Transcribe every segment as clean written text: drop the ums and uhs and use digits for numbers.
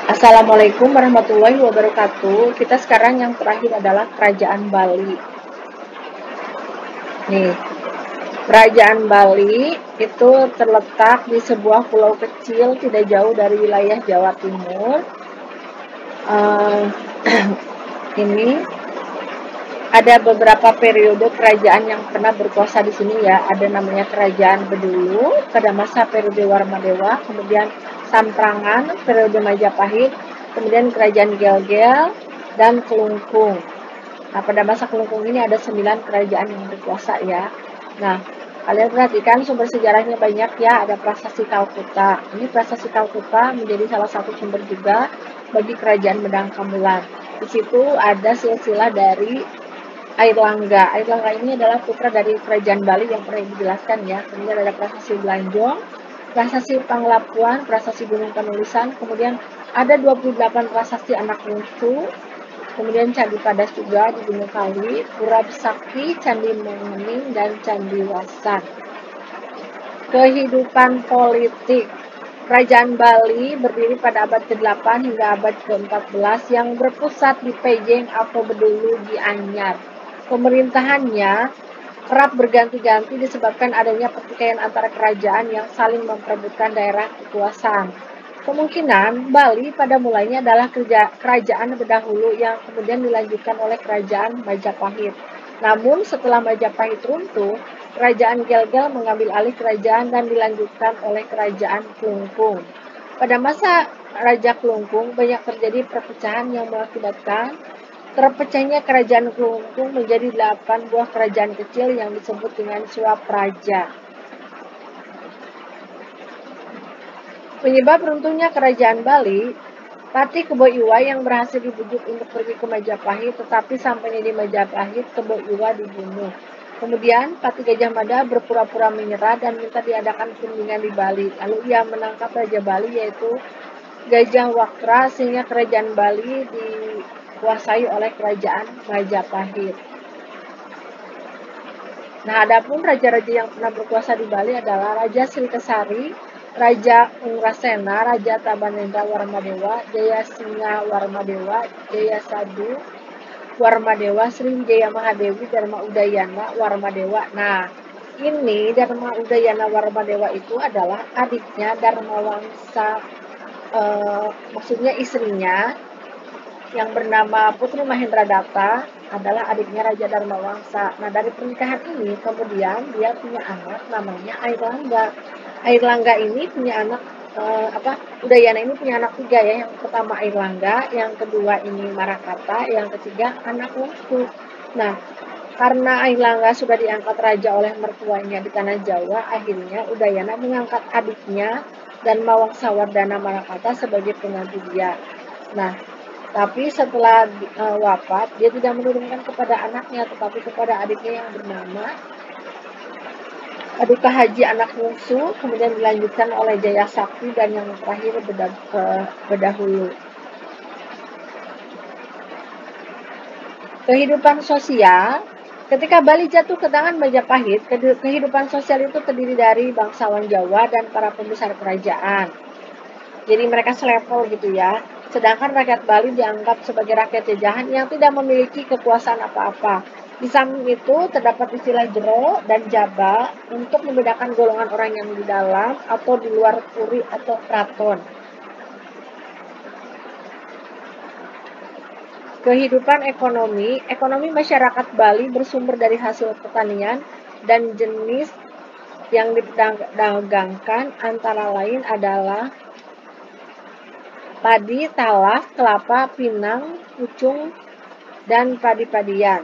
Assalamualaikum warahmatullahi wabarakatuh. Kita sekarang yang terakhir adalah Kerajaan Bali. Nih, Kerajaan Bali itu terletak di sebuah pulau kecil tidak jauh dari wilayah Jawa Timur. Ini ada beberapa periode kerajaan yang pernah berkuasa di sini ya. Ada namanya Kerajaan Bedulu pada masa periode Warmadewa, kemudian Samprangan periode Majapahit, kemudian Kerajaan Gelgel dan Kelungkung. Nah, pada masa Kelungkung ini ada 9 kerajaan yang berkuasa ya. Nah, kalian perhatikan sumber sejarahnya banyak ya, ada Prasasti Kalkuta. Ini Prasasti Kalkuta menjadi salah satu sumber juga bagi kerajaan Medang Kamulan. Di situ ada silsilah dari Airlangga. Airlangga ini adalah putra dari kerajaan Bali yang pernah dijelaskan ya. Kemudian ada Prasasti Belanjong, Prasasti Panglapuan, Prasasti Gunung Penulisan, kemudian ada 28 prasasti anak bungsu, kemudian Candi Padas juga di Gunung Kawi, Pura Sakti, Candi Mengening, dan Candi Wasan. Kehidupan politik. Kerajaan Bali berdiri pada abad ke-8 hingga abad ke-14 yang berpusat di Pejeng atau Bedulu Gianyar. Pemerintahannya kerap berganti-ganti disebabkan adanya pertikaian antara kerajaan yang saling memperebutkan daerah kekuasaan. Kemungkinan Bali pada mulanya adalah kerajaan berdahulu yang kemudian dilanjutkan oleh kerajaan Majapahit. Namun setelah Majapahit runtuh, kerajaan Gelgel mengambil alih kerajaan dan dilanjutkan oleh kerajaan Kelungkung. Pada masa Raja Kelungkung banyak terjadi perpecahan yang mengakibatkan terpecahnya kerajaan Kelungkung menjadi 8 buah kerajaan kecil yang disebut dengan Swapraja. Penyebab runtuhnya kerajaan Bali, Patih Kebo Iwa yang berhasil dibujuk untuk pergi ke Majapahit, tetapi sampainya di Majapahit, Kebo Iwa dibunuh. Kemudian Patih Gajah Mada berpura-pura menyerah dan minta diadakan perundingan di Bali. Lalu ia menangkap Raja Bali yaitu Gajah Wakra sehingga kerajaan Bali dikuasai oleh kerajaan Majapahit. Nah, adapun raja-raja yang pernah berkuasa di Bali adalah Raja Srikesari, Raja Ungrasena, Raja Tabanendra Warmadewa, Jaya Singa Warmadewa, Jaya Sadu Warmadewa, Sriwijaya Mahadewi, Dharma Udayana Warmadewa. Nah, ini Dharma Udayana Warmadewa itu adalah adiknya Dharma Wangsa, maksudnya istrinya yang bernama Putri Mahendra Datta adalah adiknya Raja Dharma Wangsa. Nah, dari pernikahan ini kemudian dia punya anak namanya Airlangga. Airlangga ini punya anak Udayana ini punya anak 3 ya. Yang pertama Airlangga, yang kedua ini Marakata, yang ketiga anak Wungsu. Nah, karena Airlangga sudah diangkat raja oleh mertuanya di tanah Jawa, akhirnya Udayana mengangkat adiknya dan Mawangsawardhana Marakata sebagai pengganti dia. Nah, tapi setelah wafat, dia tidak menurunkan kepada anaknya, tetapi kepada adiknya yang bernama Paduka Haji anak Wungsu, kemudian dilanjutkan oleh Jaya Sakti, dan yang terakhir Bedahulu. Kehidupan sosial. Ketika Bali jatuh ke tangan Majapahit, kehidupan sosial itu terdiri dari bangsawan Jawa dan para pembesar kerajaan. Jadi mereka selevel gitu ya. Sedangkan rakyat Bali dianggap sebagai rakyat jajahan yang tidak memiliki kekuasaan apa-apa. Di samping itu terdapat istilah jero dan jaba untuk membedakan golongan orang yang di dalam atau di luar puri atau keraton. Kehidupan ekonomi. Ekonomi masyarakat Bali bersumber dari hasil pertanian dan jenis yang diperdagangkan antara lain adalah padi, talas, kelapa, pinang, pucung, dan padi-padian.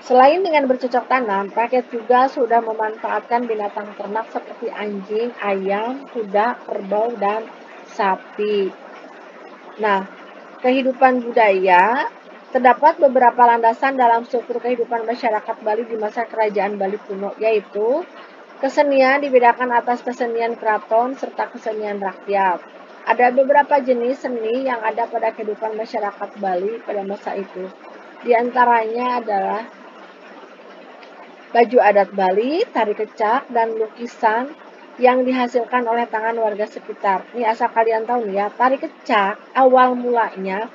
Selain dengan bercocok tanam, rakyat juga sudah memanfaatkan binatang ternak seperti anjing, ayam, kuda, kerbau, dan sapi. Nah, kehidupan budaya. Terdapat beberapa landasan dalam struktur kehidupan masyarakat Bali di masa kerajaan Bali kuno, yaitu kesenian dibedakan atas kesenian keraton serta kesenian rakyat. Ada beberapa jenis seni yang ada pada kehidupan masyarakat Bali pada masa itu. Di antaranya adalah baju adat Bali, tari kecak, dan lukisan yang dihasilkan oleh tangan warga sekitar. Ini asal kalian tahu nih ya, tari kecak awal mulanya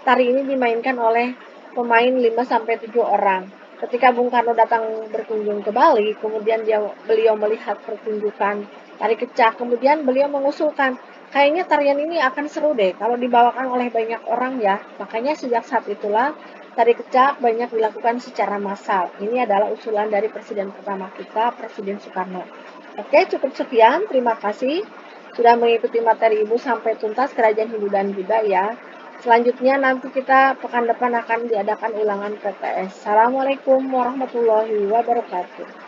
tari ini dimainkan oleh pemain 5-7 orang. Ketika Bung Karno datang berkunjung ke Bali, kemudian beliau melihat pertunjukan tari kecak, kemudian beliau mengusulkan, kayaknya tarian ini akan seru deh kalau dibawakan oleh banyak orang ya. Makanya sejak saat itulah tari kecak banyak dilakukan secara massal. Ini adalah usulan dari Presiden pertama kita, Presiden Soekarno. Oke, cukup sekian. Terima kasih sudah mengikuti materi Ibu sampai tuntas Kerajaan Hindu dan Buddha ya. Selanjutnya nanti kita pekan depan akan diadakan ulangan PTS. Assalamualaikum warahmatullahi wabarakatuh.